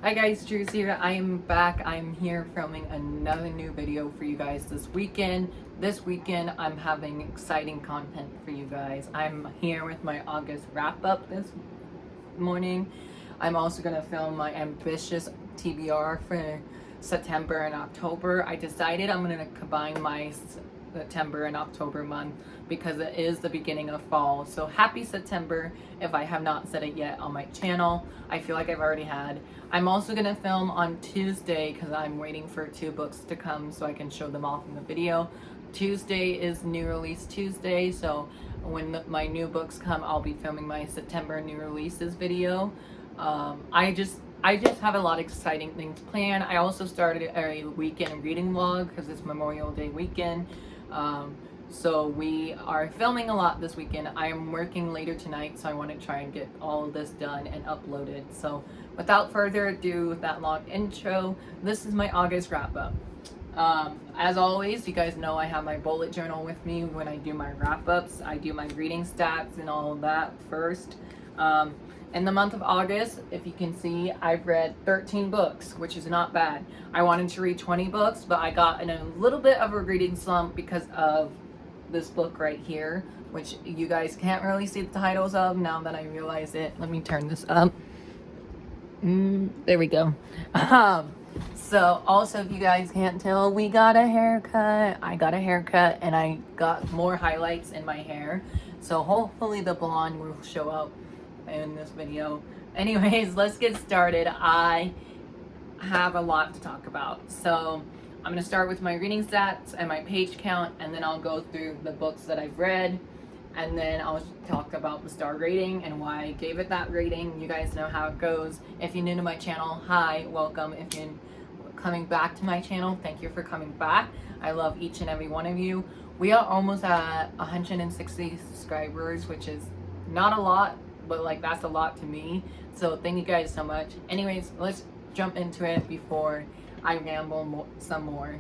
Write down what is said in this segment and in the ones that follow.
Hi guys, Drew's here. I am back. I'm here filming another new video for you guys this weekend. This weekend I'm having exciting content for you guys. I'm here with my August wrap up this morning. I'm also going to film my ambitious TBR for September and October. I decided I'm going to combine my September and October month because it is the beginning of fall. So happy September if I have not said it yet on my channel. I feel like I've already had. I'm also going to film on Tuesday because I'm waiting for 2 books to come so I can show them off in the video. Tuesday is new release Tuesday, so when my new books come, I'll be filming my September new releases video. I just have a lot of exciting things planned. I also started a weekend reading vlog because it's Memorial Day weekend. So we are filming a lot this weekend. I am working later tonight, so I want to try and get all of this done and uploaded. So without further ado, with that long intro, this is my August wrap up. As always, you guys know I have my bullet journal with me when I do my wrap ups. I do my reading stats and all of that first. In the month of August, if you can see, I've read 13 books, which is not bad. I wanted to read 20 books, but I got in a little bit of a reading slump because of this book right here, which you guys can't really see the titles of now that I realize it. Let me turn this up. There we go. So also, if you guys can't tell, we got a haircut. I got a haircut and I got more highlights in my hair. So hopefully the blonde will show up in this video. Anyways, let's get started. I have a lot to talk about. So I'm going to start with my reading stats and my page count, and then I'll go through the books that I've read, and then I'll talk about the star rating and why I gave it that rating. You guys know how it goes. If you're new to my channel, hi, welcome. If you're coming back to my channel, thank you for coming back. I love each and every one of you. We are almost at 160 subscribers, which is not a lot, but like that's a lot to me. So thank you guys so much. Anyways, let's jump into it before I ramble some more.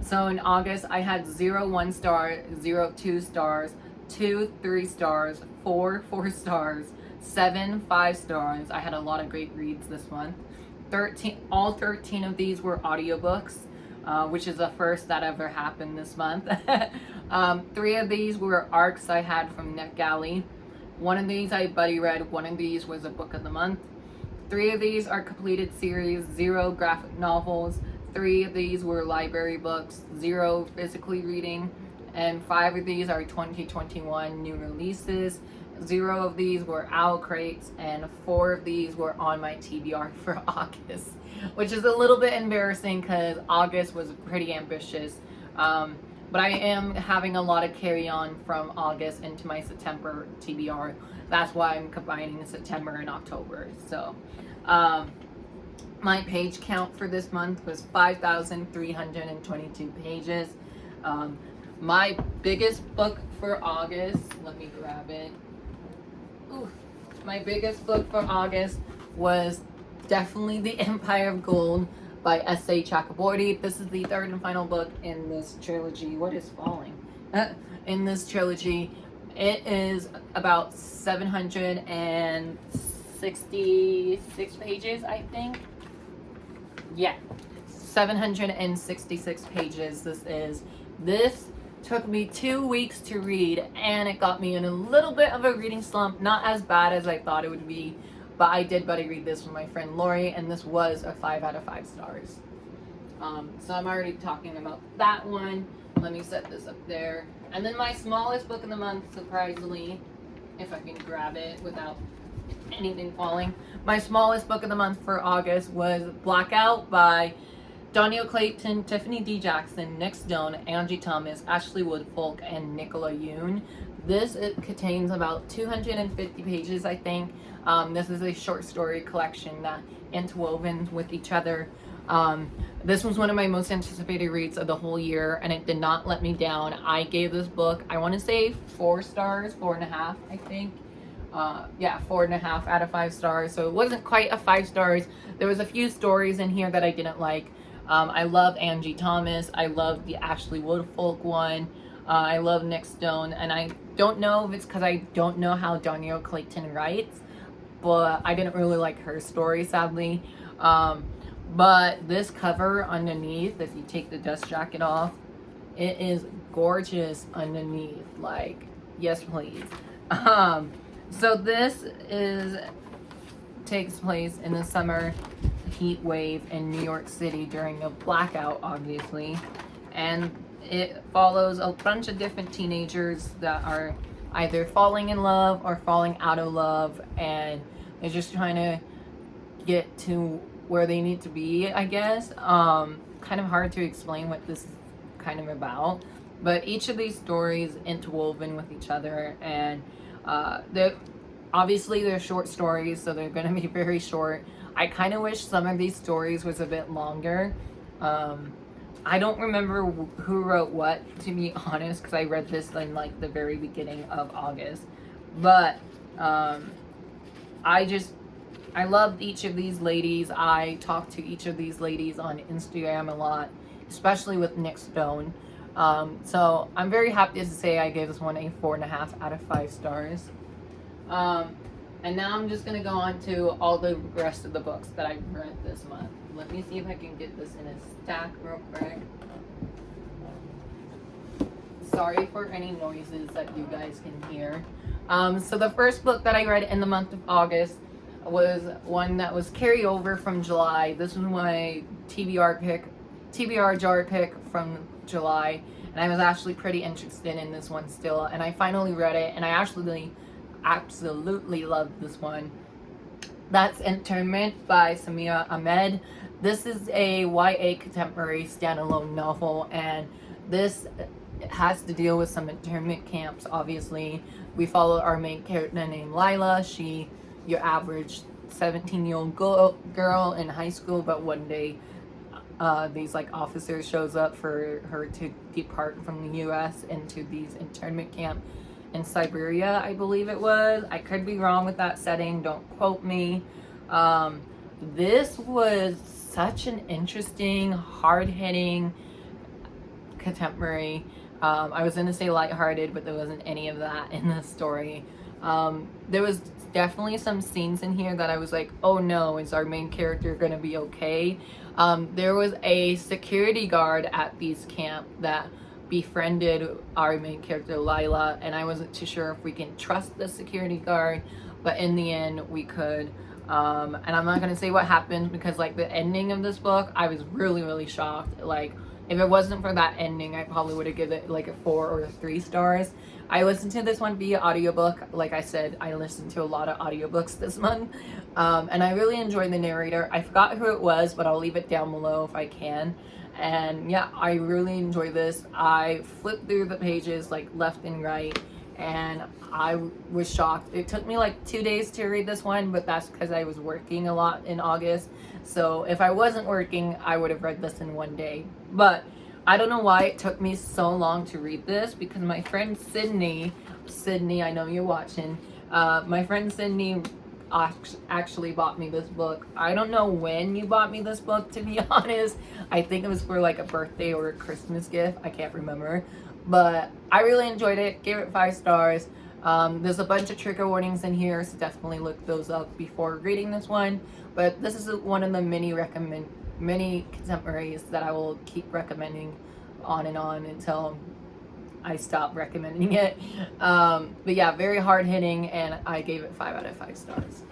So in August, I had 0 1 star, 0 2 stars, 2 3 stars, 4 4 stars, 7 5 stars. I had a lot of great reads this month. All 13 of these were audiobooks, which is the first that ever happened this month. 3 of these were arcs I had from NetGalley. 1 of these I buddy read. 1 of these was a book of the month. 3 of these are completed series, 0 graphic novels. 3 of these were library books, 0 physically reading, and 5 of these are 2021 new releases. 0 of these were owl crates, and 4 of these were on my TBR for August, which is a little bit embarrassing because August was pretty ambitious. But I am having a lot of carry on from August into my September TBR. That's why I'm combining September and October. So my page count for this month was 5,322 pages. My biggest book for August, let me grab it. Ooh, my biggest book for August was definitely The Empire of Gold by S.A. Chakraborty. This is the 3rd and final book in this trilogy. What is falling? In this trilogy. It is about 766 pages, I think. Yeah, 766 pages This took me 2 weeks to read, and it got me in a little bit of a reading slump. Not as bad as I thought it would be, but I did buddy read this with my friend Lori, and this was a 5 out of 5 stars. So I'm already talking about that one. Let me set this up there. And then my smallest book of the month, surprisingly, if I can grab it without anything falling. My smallest book of the month for August was Blackout by Daniel Clayton, Tiffany D. Jackson, Nick Stone, Angie Thomas, Ashley Woodfolk, and Nicola Yoon. It contains about 250 pages, I think. This is a short story collection that interwoven with each other. This was one of my most anticipated reads of the whole year, and it did not let me down. I gave this book, I want to say 4 stars, 4.5, I think. 4.5 out of 5 stars. So it wasn't quite a 5 stars. There was a few stories in here that I didn't like. I love Angie Thomas. I love the Ashley Woodfolk one. I love Nick Stone, and I don't know if it's because I don't know how Daniel Clayton writes, but I didn't really like her story, sadly. But this cover underneath, if you take the dust jacket off, it is gorgeous underneath. Like, yes, please. So this takes place in the summer heat wave in New York City during a blackout, obviously, and it follows a bunch of different teenagers that are either falling in love or falling out of love, and they're just trying to get to where they need to be, I guess. Kind of hard to explain what this is kind of about, but each of these stories interwoven with each other, and they're short stories, so they're going to be very short. I kind of wish some of these stories was a bit longer. I don't remember who wrote what, to be honest, because I read this in like the very beginning of August. But I loved each of these ladies. I talked to each of these ladies on Instagram a lot, especially with Nick Stone. So I'm very happy to say I gave this one a 4.5 out of 5 stars. And now I'm just going to go on to all the rest of the books that I've read this month. Let me see if I can get this in a stack real quick. Sorry for any noises that you guys can hear. So the first book that I read in the month of August was one that was carryover from July. This was my TBR jar pick from July. And I was actually pretty interested in this one still. And I finally read it, and I absolutely loved this one. That's Internment by Samia Ahmed. This is a YA contemporary standalone novel, and this has to deal with some internment camps. Obviously, we follow our main character named Lila. She, your average 17-year-old girl in high school, but one day these like officers shows up for her to depart from the U.S. into these internment camp in Siberia, I believe it was. I could be wrong with that setting, don't quote me. This was such an interesting, hard-hitting contemporary. I was gonna say lighthearted, but there wasn't any of that in the story. There was definitely some scenes in here that I was like, oh no, is our main character gonna be okay? There was a security guard at these camp that befriended our main character Lila, and I wasn't too sure if we can trust the security guard, but in the end we could. And I'm not gonna say what happened, because like the ending of this book, I was really shocked. Like, if it wasn't for that ending, I probably would have given it like a 4 or 3 stars. I listened to this one via audiobook. Like I said, I listened to a lot of audiobooks this month, and I really enjoyed the narrator. I forgot who it was, but I'll leave it down below if I can. And yeah, I really enjoy this. I flipped through the pages like left and right, and I was shocked. It took me like 2 days to read this one, but that's because I was working a lot in August. So if I wasn't working, I would have read this in 1 day. But I don't know why it took me so long to read this, because my friend Sydney, I know you're watching, my friend Sydney actually bought me this book. I don't know when you bought me this book, to be honest. I think it was for like a birthday or a Christmas gift. I can't remember. But I really enjoyed it. Gave it 5 stars. There's a bunch of trigger warnings in here, so definitely look those up before reading this one. But this is one of the many contemporaries that I will keep recommending on and on until I stop recommending it. But yeah, very hard hitting, and I gave it 5 out of 5 stars.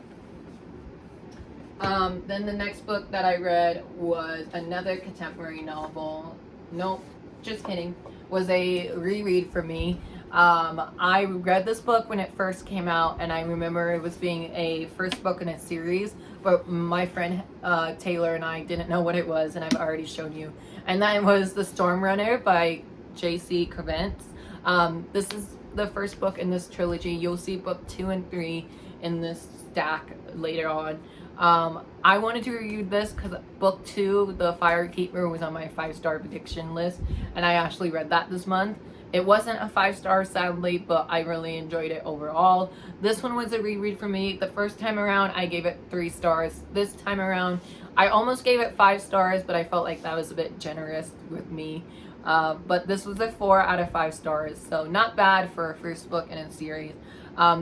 Then the next book that I read was another contemporary novel. Nope, just kidding. Was a reread for me. I read this book when it first came out, and I remember it was being a first book in a series, but my friend Taylor and I didn't know what it was, and I've already shown you. And that was The Storm Runner by J.C. Cravents. This is the first book in this trilogy. You'll see book 2 and 3 in this stack later on. I wanted to read this because book 2, The Firekeeper, was on my 5-star prediction list, and I actually read that this month. It wasn't a 5-star, sadly, but I really enjoyed it overall. This one was a reread for me. The first time around, I gave it 3 stars. This time around, I almost gave it 5 stars, but I felt like that was a bit generous with me. But this was a 4 out of 5 stars, so not bad for a first book in a series.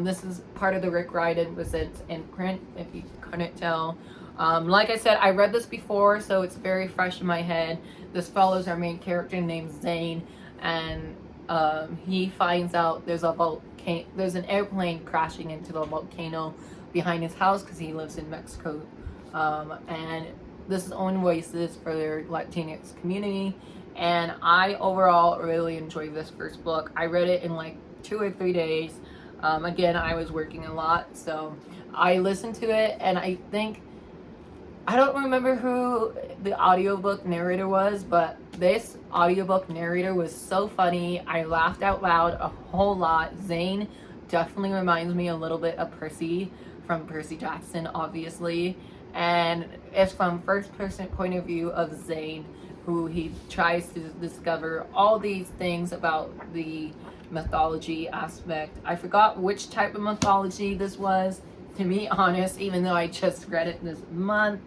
This is part of the Rick Riordan Presents imprint, if you couldn't tell. Like I said, I read this before, so it's very fresh in my head. This follows our main character named Zane, and he finds out there's an airplane crashing into the volcano behind his house because he lives in Mexico, and this is Owen Voices for their Latinx community. And I overall really enjoyed this first book. I read it in like 2 or 3 days. Again, I was working a lot, so I listened to it, and I don't remember who the audiobook narrator was, but this audiobook narrator was so funny. I laughed out loud a whole lot. Zane definitely reminds me a little bit of Percy from Percy Jackson, obviously. And it's from first person point of view of Zane, who he tries to discover all these things about the mythology aspect. I forgot which type of mythology this was, to be honest, even though I just read it this month.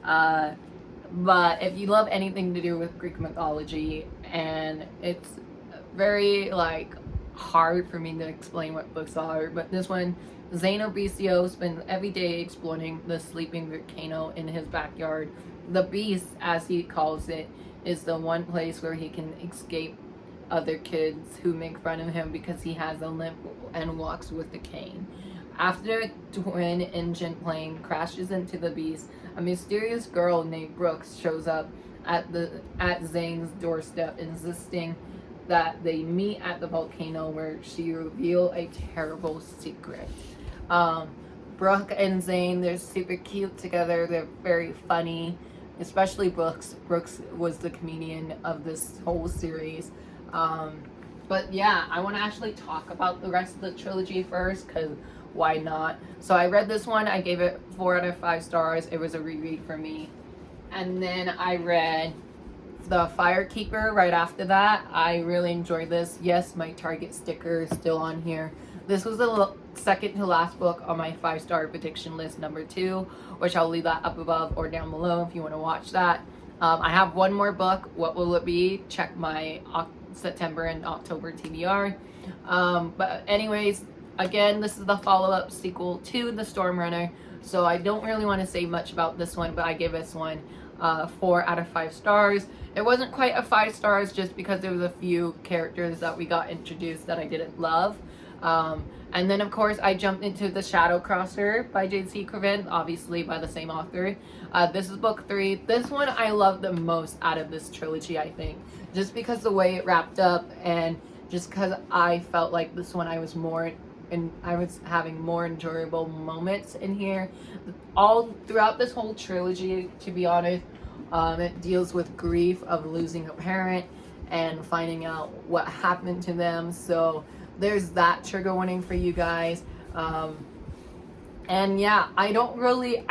But if you love anything to do with Greek mythology, and it's very like hard for me to explain what books are, but this one, Zane Obicio spends every day exploring the sleeping volcano in his backyard. The beast, as he calls it, is the one place where he can escape other kids who make fun of him because he has a limp and walks with a cane. After a twin engine plane crashes into the beast, a mysterious girl named Brooks shows up at Zane's doorstep, insisting that they meet at the volcano, where she reveals a terrible secret. Brooke and Zane, they're super cute together. They're very funny, especially Brooks. Brooks was the comedian of this whole series. But yeah, I want to actually talk about the rest of the trilogy first, because why not? So I read this one. I gave it 4 out of 5 stars. It was a reread for me. And then I read The Firekeeper right after that. I really enjoyed this. Yes, my Target sticker is still on here. This was the second to last book on my 5-star prediction list, number 2, which I'll leave that up above or down below if you want to watch that. I have one more book. What will it be? Check my September and October TBR. But anyways, again, this is the follow-up sequel to The Storm Runner, so I don't really want to say much about this one, but I give this one 4 out of 5 stars. It wasn't quite a 5 stars just because there was a few characters that we got introduced that I didn't love. And then, of course, I jumped into The Shadow Crosser by J.C. Craven, obviously by the same author. This is book 3. This one I love the most out of this trilogy, I think, just because the way it wrapped up, and just because I felt like this one I was having more enjoyable moments in here. All throughout this whole trilogy, to be honest, it deals with grief of losing a parent and finding out what happened to them. So there's that trigger warning for you guys. And yeah, I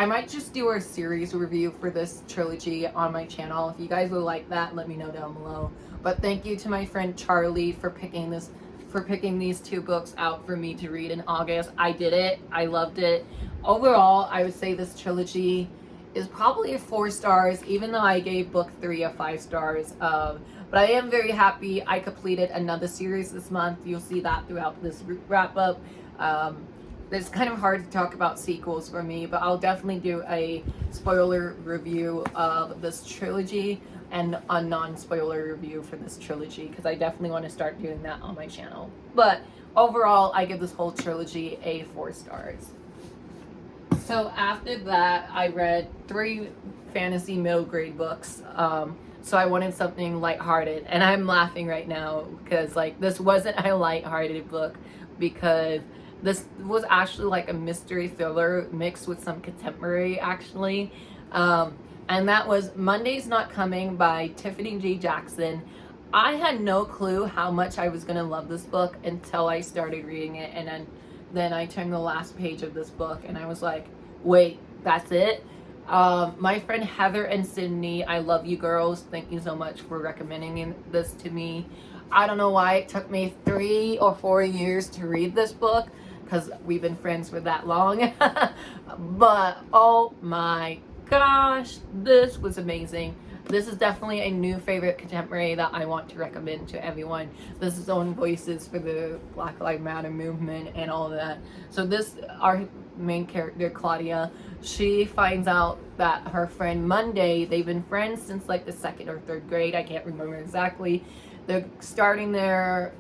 might just do a series review for this trilogy on my channel. If you guys would like that, let me know down below. But thank you to my friend Charlie for picking these 2 books out for me to read in August. I did it. I loved it. Overall, I would say this trilogy is probably a 4 stars, even though I gave book 3 a 5 stars. But I am very happy I completed another series this month. You'll see that throughout this wrap up. It's kind of hard to talk about sequels for me, but I'll definitely do a spoiler review of this trilogy and a non-spoiler review for this trilogy, because I definitely want to start doing that on my channel. But overall, I give this whole trilogy a 4 stars. So after that, I read 3 fantasy middle grade books. So I wanted something lighthearted, and I'm laughing right now because like this wasn't a lighthearted book, because this was actually like a mystery thriller mixed with some contemporary actually. And that was Monday's Not Coming by Tiffany J. Jackson. I had no clue how much I was gonna love this book until I started reading it, and then I turned the last page of this book and I was like, wait, that's it? My friend Heather and Sydney, I love you girls. Thank you so much for recommending this to me. I don't know why it took me 3 or 4 years to read this book, because we've been friends for that long. But oh my gosh, this was amazing. this is definitely a new favorite contemporary that I want to recommend to everyone. This is on voices for the Black Lives Matter movement and all of that. So this, our main character, Claudia, she finds out that her friend Monday, they've been friends since like the 2nd or 3rd grade, I can't remember exactly. They're starting their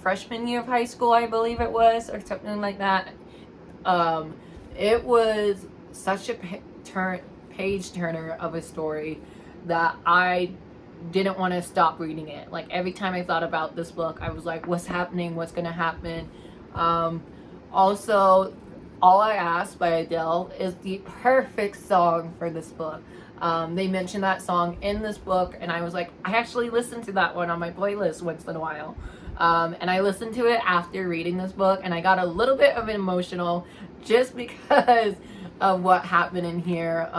freshman year of high school, I believe it was, or something like that. It was such a page turner of a story that I didn't want to stop reading it. Like every time I thought about this book, I was like, what's happening? What's gonna happen? Also, All I Ask by Adele is the perfect song for this book. They mentioned that song in this book, and I was like, I actually listen to that one on my playlist once in a while. And I listened to it after reading this book, and I got a little bit of emotional just because of what happened in here.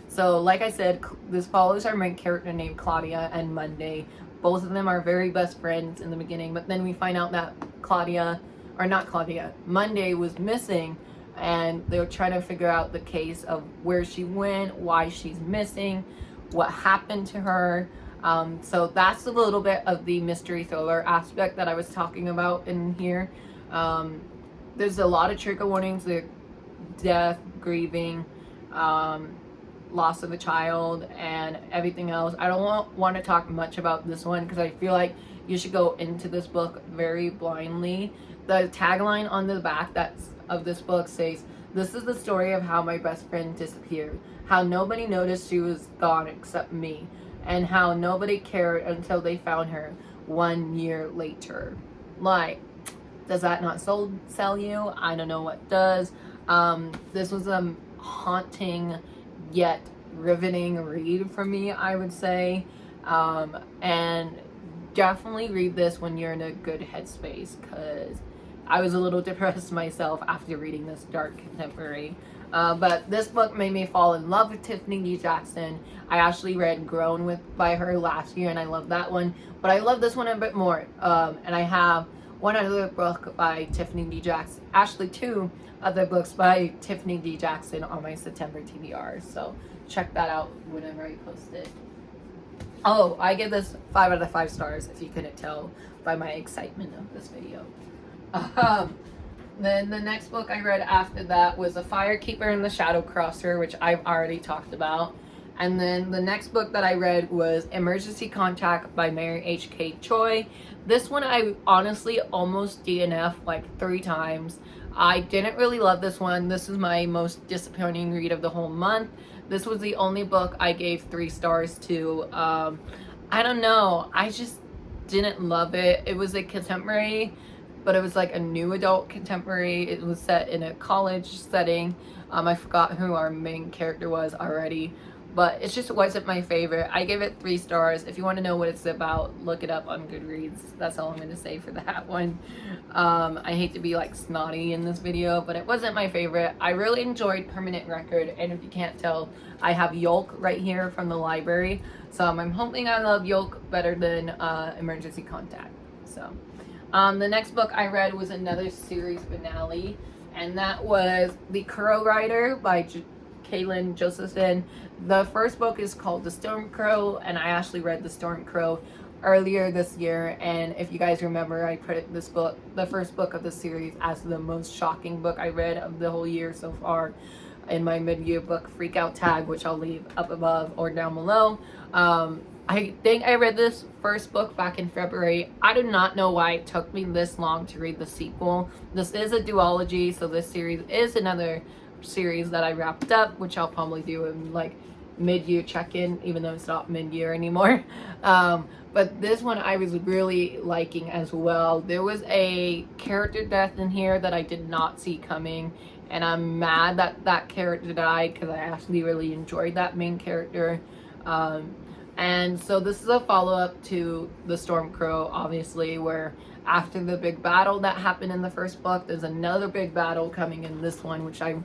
So like I said, this follows our main character named Claudia and Monday. Both of them are very best friends in the beginning, but then we find out that Monday was missing, and they're trying to figure out the case of where she went, why she's missing, what happened to her. So that's a little bit of the mystery thriller aspect that I was talking about in here. There's a lot of trigger warnings, the death, grieving, loss of a child, and everything else. I don't want to talk much about this one because I feel like you should go into this book very blindly. The tagline on the back of this book says, "This is the story of how my best friend disappeared, how nobody noticed she was gone except me, and how nobody cared until they found her 1 year later." Like, does that not sell you? I don't know what does. This was a haunting yet riveting read for me, I would say. And definitely read this when you're in a good headspace, because I was a little depressed myself after reading this dark contemporary. But this book made me fall in love with Tiffany D. Jackson. I actually read Grown by her last year, and I love that one. But I love this one a bit more. And I have one other book by Tiffany D. Jackson. Actually, 2 other books by Tiffany D. Jackson on my September TBR. So check that out whenever I post it. Oh, I give this 5 out of 5 stars, if you couldn't tell by my excitement of this video. Then the next book I read after that was The Firekeeper and the Shadow Crosser, which I've already talked about. And then the next book that I read was Emergency Contact by Mary H.K. Choi. This one I honestly almost DNF'd like 3 times. I didn't really love this one. This is my most disappointing read of the whole month. This was the only book I gave 3 stars to. I don't know. I just didn't love it. It was a contemporary, but it was like a new adult contemporary. It was set in a college setting. I forgot who our main character was already, but it just wasn't my favorite. I gave it 3 stars. If you want to know what it's about, look it up on Goodreads. That's all I'm going to say for that one. I hate to be like snotty in this video, but it wasn't my favorite. I really enjoyed Permanent Record, and if you can't tell, I have Yolk right here from the library. So I'm hoping I love Yolk better than Emergency Contact. So the next book I read was another series finale, and that was The Crow Rider by Kaylin Josephson. The first book is called The Storm Crow, and I actually read The Storm Crow earlier this year, and if you guys remember, I put this book, the first book of the series, as the most shocking book I read of the whole year so far in my mid-year book freak out tag, which I'll leave up above or down below. I think I read this first book back in February. I do not know why it took me this long to read the sequel. This is a duology, so this series is another series that I wrapped up, which I'll probably do in like mid-year check-in, even though it's not mid-year anymore. But this one I was really liking as well. There was a character death in here that I did not see coming, and I'm mad that that character died because I actually really enjoyed that main character. And so this is a follow-up to The Storm Crow, obviously, where after the big battle that happened in the first book, there's another big battle coming in this one, which I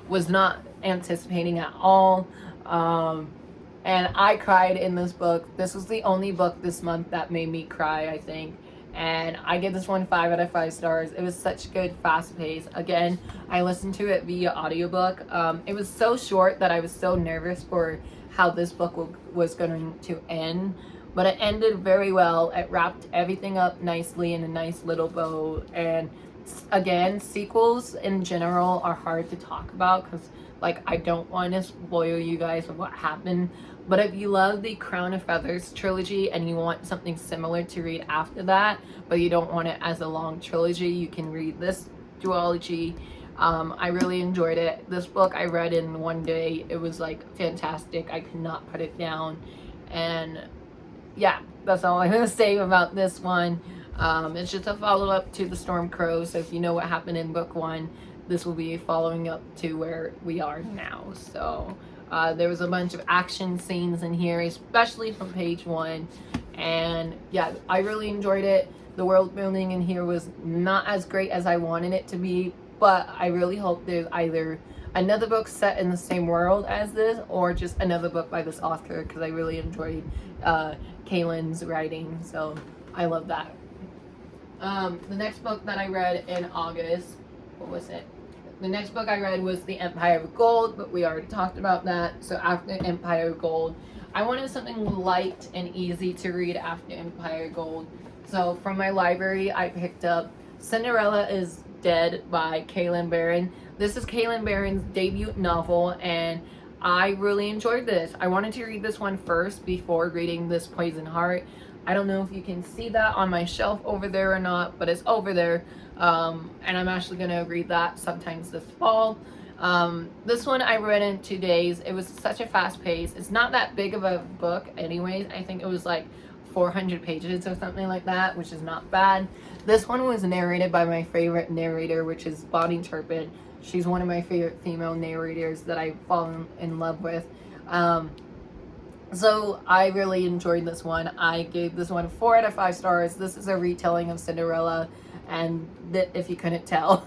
was not anticipating at all. And I cried in this book. This was the only book this month that made me cry, I think. and I give this one 5 out of 5 stars. It was such good, fast pace. Again, I listened to it via audiobook. It was so short that I was so nervous for how this book was going to end, but it ended very well. It wrapped everything up nicely in a nice little bow. And again, sequels in general are hard to talk about because, like, I don't want to spoil you guys of what happened. But if you love the Crown of Feathers trilogy and you want something similar to read after that, but you don't want it as a long trilogy, you can read this duology. I really enjoyed it. This book I read in one day. It was like fantastic. I could not put it down. And yeah, that's all I'm going to say about this one. It's just a follow-up to The Storm Crow. So if you know what happened in book 1, this will be following up to where we are now. So there was a bunch of action scenes in here, especially from page 1. And yeah, I really enjoyed it. The world building in here was not as great as I wanted it to be, but I really hope there's either another book set in the same world as this or just another book by this author, because I really enjoyed Kaylin's writing. So I love that. The next book that I read in August, what was it? The next book I read was The Empire of Gold, but we already talked about that. So after Empire of Gold, I wanted something light and easy to read after Empire of Gold. So from my library, I picked up Cinderella is Dead by Kaylin Barron. This is Kaylin Barron's debut novel, and I really enjoyed this. I wanted to read this one first before reading this Poison Heart. I don't know if you can see that on my shelf over there or not, but it's over there. And I'm actually going to read that sometimes this fall. This one I read in 2 days. It was such a fast pace. It's not that big of a book anyways. I think it was like 400 pages or something like that, which is not bad. This one was narrated by my favorite narrator, which is Bonnie Turpin. She's one of my favorite female narrators that I've fallen in love with. So I really enjoyed this one. I gave this one 4 out of 5 stars. This is a retelling of Cinderella, and if you couldn't tell.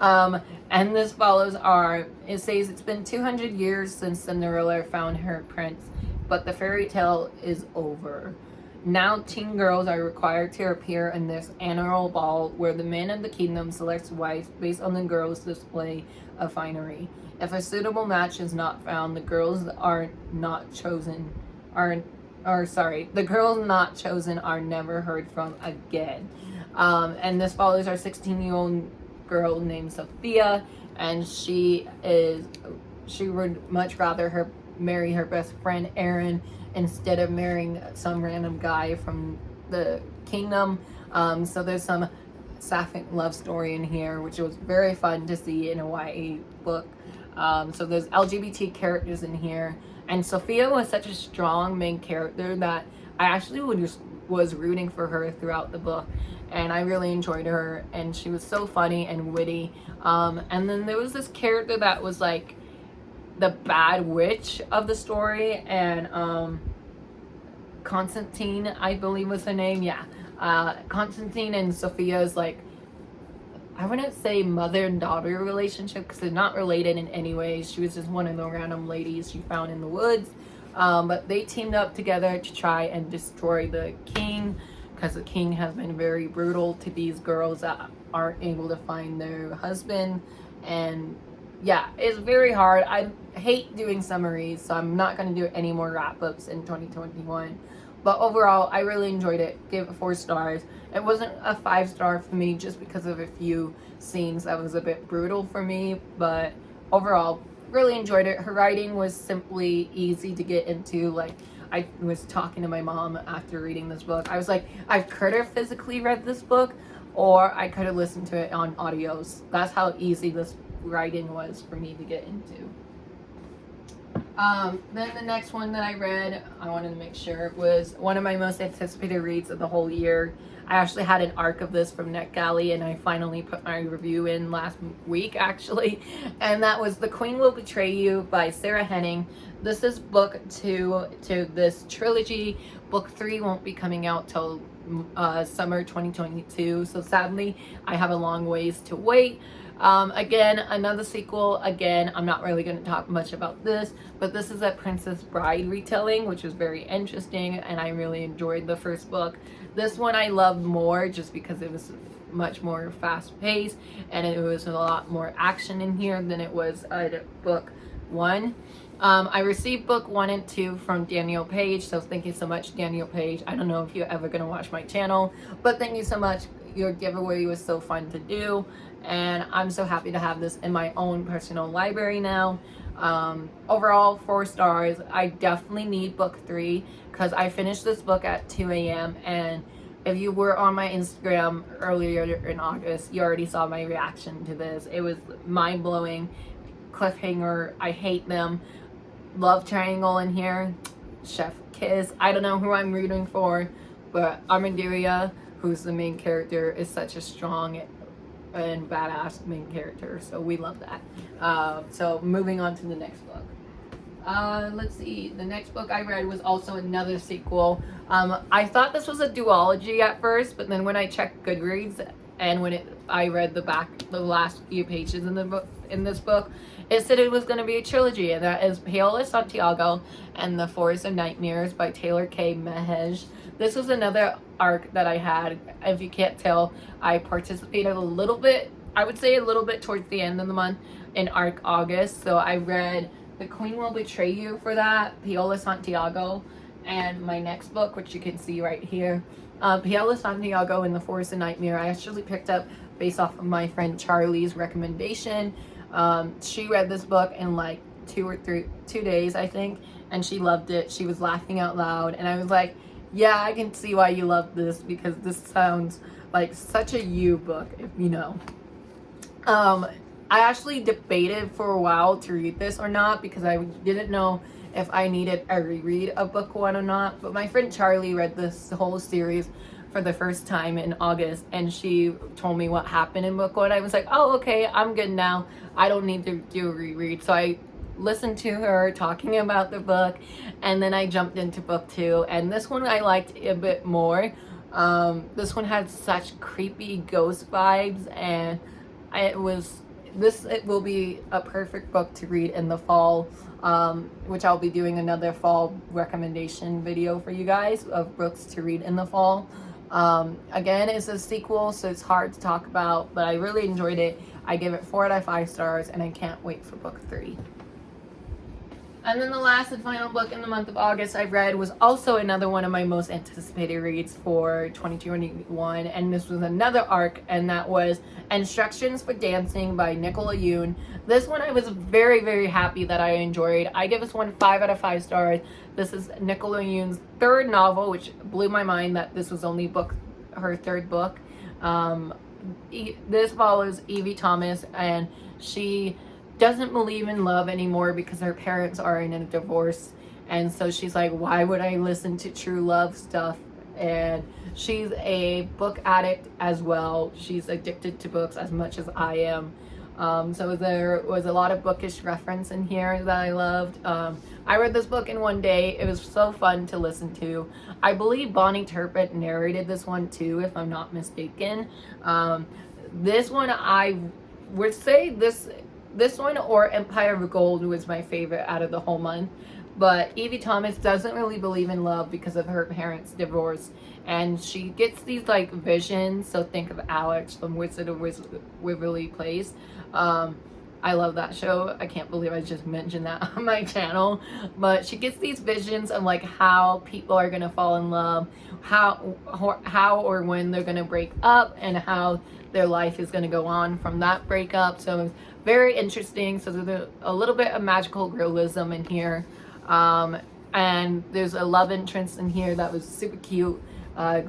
And this follows it says it's been 200 years since Cinderella found her prince, but the fairy tale is over. Now teen girls are required to appear in this annual ball where the man of the kingdom selects wives based on the girls' display of finery. If a suitable match is not found, the girls not chosen are never heard from again. And this follows our 16-year-old girl named Sophia, and she would much rather marry her best friend Aaron instead of marrying some random guy from the kingdom. So there's some sapphic love story in here, which was very fun to see in a YA book. So there's LGBT characters in here, and Sophia was such a strong main character that I actually was rooting for her throughout the book, and I really enjoyed her, and she was so funny and witty. And then there was this character that was like the bad witch of the story, and Constantine, I believe was her name. Yeah, Constantine and Sophia's like, I wouldn't say mother and daughter relationship because they're not related in any way. She was just one of the random ladies she found in the woods. But they teamed up together to try and destroy the king, because the king has been very brutal to these girls that aren't able to find their husband. And yeah, it's very hard. I hate doing summaries, so I'm not going to do any more wrap-ups in 2021. But overall, I really enjoyed it. Gave it 4 stars. It wasn't a 5-star for me just because of a few scenes that was a bit brutal for me. But overall, really enjoyed it. Her writing was simply easy to get into. Like, I was talking to my mom after reading this book. I was like, I could have physically read this book, or I could have listened to it on audios. That's how easy this writing was for me to get into. Then the next one that I read, I wanted to make sure, was one of my most anticipated reads of the whole year. I actually had an arc of this from NetGalley, and I finally put my review in last week, actually. And that was The Queen Will Betray You by Sarah Henning. This is book 2 to this trilogy. Book 3 won't be coming out till summer 2022. So sadly, I have a long ways to wait. Again, another sequel. Again, I'm not really going to talk much about this, but this is a Princess Bride retelling, which was very interesting, and I really enjoyed the first book. This one I loved more just because it was much more fast paced and it was a lot more action in here than it was book 1. I received book 1 and 2 from Daniel Page, so thank you so much, Daniel Page. I don't know if you're ever going to watch my channel, but thank you so much. Your giveaway was so fun to do, and I'm so happy to have this in my own personal library now. Overall, 4 stars. I definitely need book 3 because I finished this book at 2 a.m. and if you were on my Instagram earlier in August, you already saw my reaction to this. It was mind-blowing. Cliffhanger, I hate them. Love triangle in here. Chef kiss. I don't know who I'm rooting for, but Armadillo, who's the main character, is such a strong and badass main character, so we love that. So moving on to the next book. Let's see, the next book I read was also another sequel. I thought this was a duology at first, but then when I checked Goodreads and I read the last few pages in this book, it said it was going to be a trilogy, and that is Paola, Santiago, and the Forest of Nightmares by Taylor K. Mehej. This was another arc that I had. If you can't tell, I participated a little bit, I would say a little bit towards the end of the month in arc August. So I read The Queen Will Betray You for that, Paola Santiago, and my next book, which you can see right here, Paola Santiago and the Forest of Nightmare, I actually picked up based off of my friend Charlie's recommendation. She read this book in like 2 days, I think, and she loved it. She was laughing out loud, and I was like, yeah, I can see why you love this, because this sounds like such a you book, if you know. I actually debated for a while to read this or not because I didn't know if I needed a reread of book 1 or not, but my friend Charlie read this whole series for the first time in August, and she told me what happened in book 1. I was like, oh, okay, I'm good now. I don't need to do a reread. So I listened to her talking about the book, and then I jumped into book 2, and this one I liked a bit more. This one had such creepy ghost vibes, and it will be a perfect book to read in the fall, which I'll be doing another fall recommendation video for you guys of books to read in the fall. Again, it's a sequel, so it's hard to talk about, but I really enjoyed it. I give it 4 out of 5 stars, and I can't wait for book 3. And then the last and final book in the month of August I read was also another one of my most anticipated reads for 2021, and this was another arc, and that was Instructions for Dancing by Nicola Yoon. This one I was very, very happy that I enjoyed. I give this one 5 out of 5 stars. This is Nicola Yoon's 3rd novel, which blew my mind that this was only her 3rd book. This follows Evie Thomas, and she doesn't believe in love anymore because her parents are in a divorce, and so she's like, why would I listen to true love stuff? And she's a book addict as well. She's addicted to books as much as I am. So there was a lot of bookish reference in here that I loved. I read this book in one day. It was so fun to listen to. I believe Bonnie Turpin narrated this one too, if I'm not mistaken. This one, I would say this one or Empire of Gold was my favorite out of the whole month. But Evie Thomas doesn't really believe in love because of her parents' divorce, and she gets these like visions. So think of Alex from Wizard of Waverly Place. I love that show. I can't believe I just mentioned that on my channel. But she gets these visions of like how people are gonna fall in love, how or when they're gonna break up, and how their life is gonna go on from that breakup. So it's very interesting. So there's a little bit of magical realism in here. And there's a love interest in here that was super cute.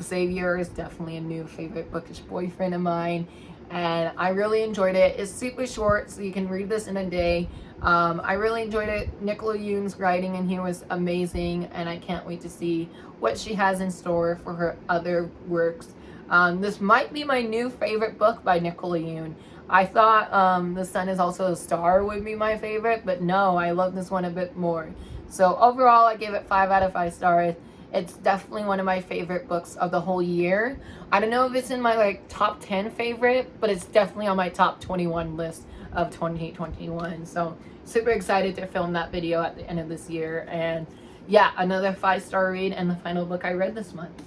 Xavier is definitely a new favorite bookish boyfriend of mine, and I really enjoyed it. It's super short, so you can read this in a day. I really enjoyed it. Nicola Yoon's writing in here was amazing, and I can't wait to see what she has in store for her other works. This might be my new favorite book by Nicola Yoon. I thought The Sun Is Also a Star would be my favorite, but no, I love this one a bit more. So overall, I gave it 5 out of 5 stars. It's definitely one of my favorite books of the whole year. I don't know if it's in my like top 10 favorite, but it's definitely on my top 21 list of 2021. So super excited to film that video at the end of this year. And yeah, another 5-star read and the final book I read this month.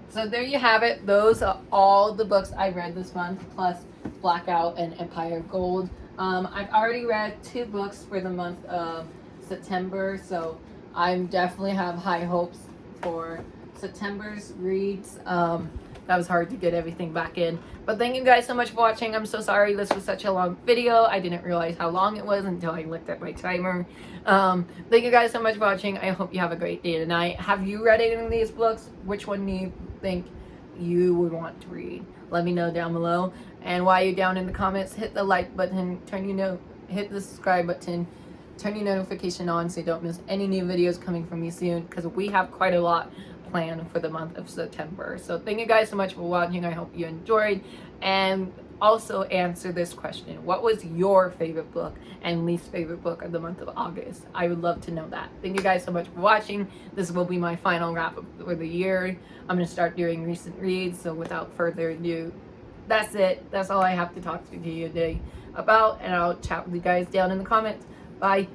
So there you have it. Those are all the books I read this month, plus Blackout and Empire of Gold. I've already read 2 books for the month of September, so I definitely have high hopes for September's reads. That was hard to get everything back in. But thank you guys so much for watching. I'm so sorry this was such a long video. I didn't realize how long it was until I looked at my timer. Thank you guys so much for watching. I hope you have a great day tonight. Have you read any of these books? Which one do you think you would want to read? Let me know down below. And while you're down in the comments, hit the like button, hit the subscribe button, turn your notification on so you don't miss any new videos coming from me soon, because we have quite a lot planned for the month of September. So thank you guys so much for watching. I hope you enjoyed, and also answer this question: what was your favorite book and least favorite book of the month of August? I would love to know that. Thank you guys so much for watching. This will be my final wrap up for the year. I'm going to start doing recent reads, so without further ado, that's it. That's all I have to talk to you today about, and I'll chat with you guys down in the comments. Bye.